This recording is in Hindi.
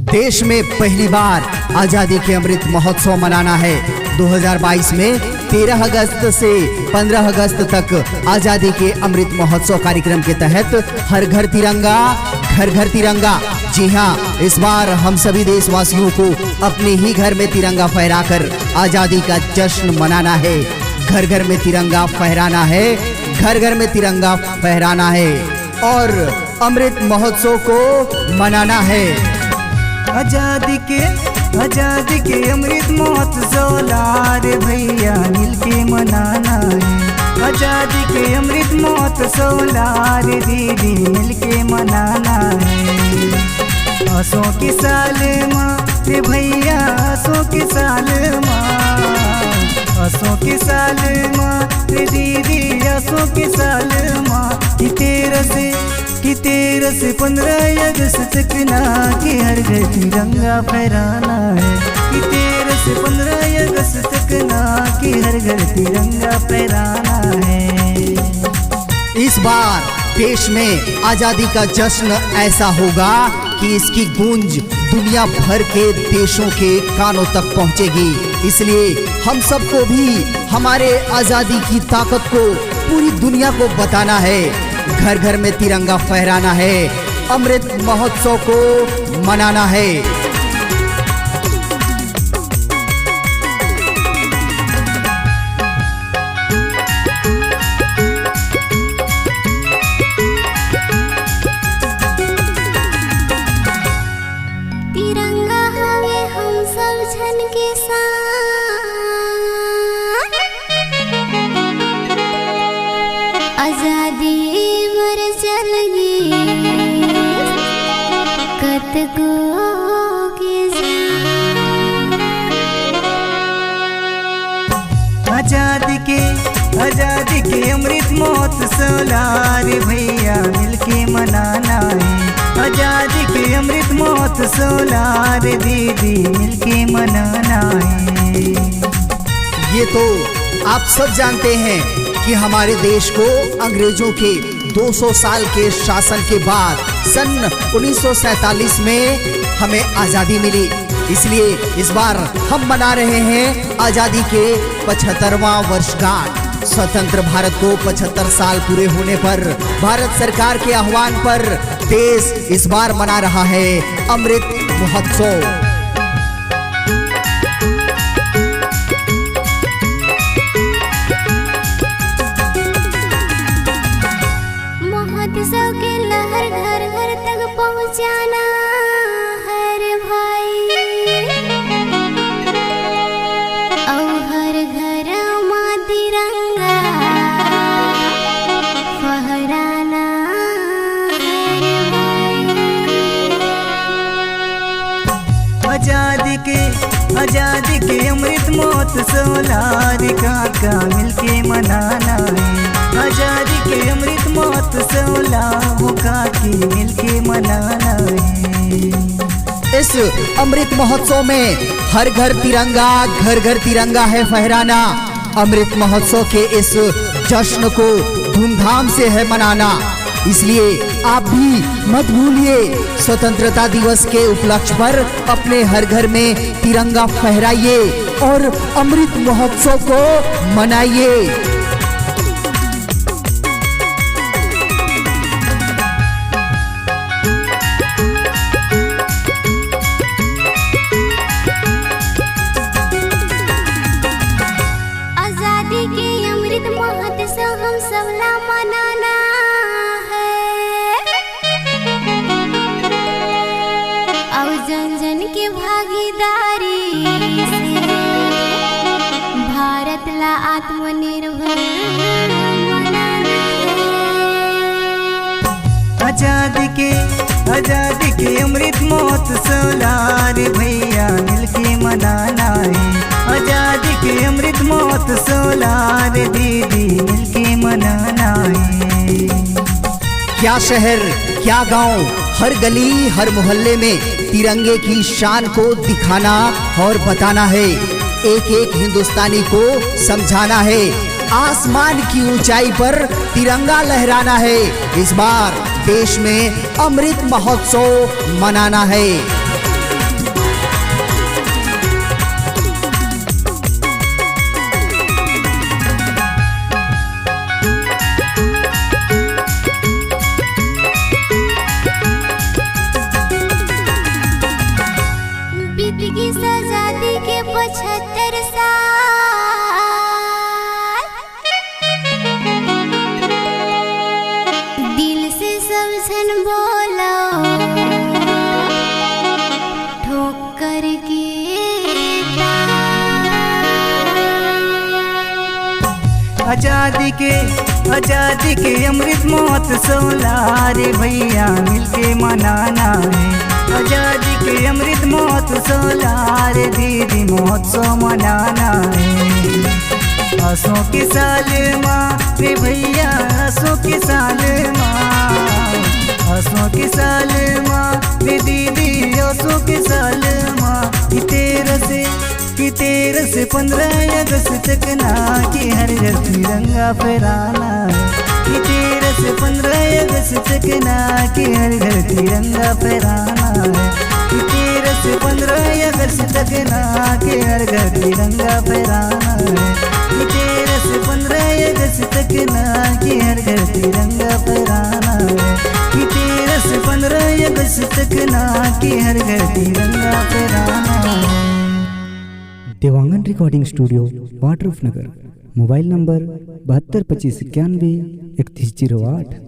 देश में पहली बार आजादी के अमृत महोत्सव मनाना है। 2022 में 13 अगस्त से 15 अगस्त तक आजादी के अमृत महोत्सव कार्यक्रम के तहत हर घर तिरंगा, घर घर तिरंगा। जी हाँ, इस बार हम सभी देशवासियों को अपने ही घर में तिरंगा फहराकर आजादी का जश्न मनाना है। घर घर में तिरंगा फहराना है, घर घर में तिरंगा फहराना है और अमृत महोत्सव को मनाना है। आजादी के अमृत महोत्सव लारे भैया मिलके मनाना है। आजादी के अमृत महोत्सव लारे दीदी मिलके मनाना है। आसों की साल माँ रे भैया, आसों की साल माँ, आसों की साल माँ रे दीदी, आसों की साल माँ। कि 13 से 15 अगस्त तक ना कि हर घर तिरंगा फहराना है। कि 13 से 15 अगस्त तक ना कि हर घर तिरंगा फहराना है। इस बार देश में आजादी का जश्न ऐसा होगा कि इसकी गूंज दुनिया भर के देशों के कानों तक पहुंचेगी। इसलिए हम सबको भी हमारे आजादी की ताकत को पूरी दुनिया को बताना है। घर घर में तिरंगा फहराना है, अमृत महोत्सव को मनाना है। तिरंगा हवे हम सब जन के साथ, आजादी मर चलगी कतको के आजादी के अमृत महोत्सव लारे भैया मिलके मनाना है। आजादी के अमृत महोत्सव लारे दीदी मिलके मनाना है। ये तो आप सब जानते हैं कि हमारे देश को अंग्रेजों के 200 साल के शासन के बाद सन 1947 में हमें आजादी मिली। इसलिए इस बार हम मना रहे हैं आजादी के 75वां वर्षगांठ। स्वतंत्र भारत को 75 साल पूरे होने पर भारत सरकार के आह्वान पर देश इस बार मना रहा है अमृत महोत्सव। महोत्सव के लहर घर घर तक पहुँचाना है रे भाई, और हर घर माँ तिरंगा फहराना है रे भाई। आजादी के अमृत महोत्सव लारे काका मिलके मनाना है। आजादी के अमृत महोत्सव लाओ काकी मिलके मनाना है। इस अमृत महोत्सव में हर घर तिरंगा, घर घर तिरंगा है फहराना। अमृत महोत्सव के इस जश्न को धूमधाम से है मनाना। इसलिए आप भी मत भूलिए, स्वतंत्रता दिवस के उपलक्ष्य पर अपने हर घर में तिरंगा फहराइए और अमृत महोत्सव को मनाइए। आजादी के अमृत महोत्सव हम सबला मनाना है, और जन जन के भागीदारी से भारत ला आत्मनिर्भर बनाना है। आजादी के अमृत महोत्सव लारे भैया मिलके मनाना है। आजादी के अमृत महोत्सव लारे दीदी मिलके मनाना है। क्या शहर, क्या गांव, हर गली हर मोहल्ले में तिरंगे की शान को दिखाना और बताना है। एक एक हिंदुस्तानी को समझाना है आसमान की ऊंचाई पर तिरंगा लहराना है। इस बार देश में अमृत महोत्सव मनाना है। बीत गई आजादी के 75 साल, दिल से सब जन बोलो ठोकर के आजादी के अमृत महोत्सव लारे भैया मिलके मनाना है। आजादी के अमृत महोत्सव लारे दीदी महोत्सव मनाना है। आसों के साल माँ रे भैया आसों के साल माँ, आसों के साल माँ रे दीदी आसों के साल माँ। कि 13 से 15 अगस्त तक ना कि हर घर तिरंगा फहराना है। कि 13 से 15 अगस्त तक ना कि हर घर तिरंगा फहराना है। कि 13 से 15 अगस्त तक ना कि हर घर तिरंगा फहराना है। कि 13 से 15 अगस्त तक ना कि हर घर तिरंगा फहराना है। कि 13 से 15 अगस्त तक ना कि हर घर तिरंगा फहराना है। देवांगन रिकॉर्डिंग स्टूडियो वाटरप्रूफ नगर। Mobile number 72 25 91 31 08।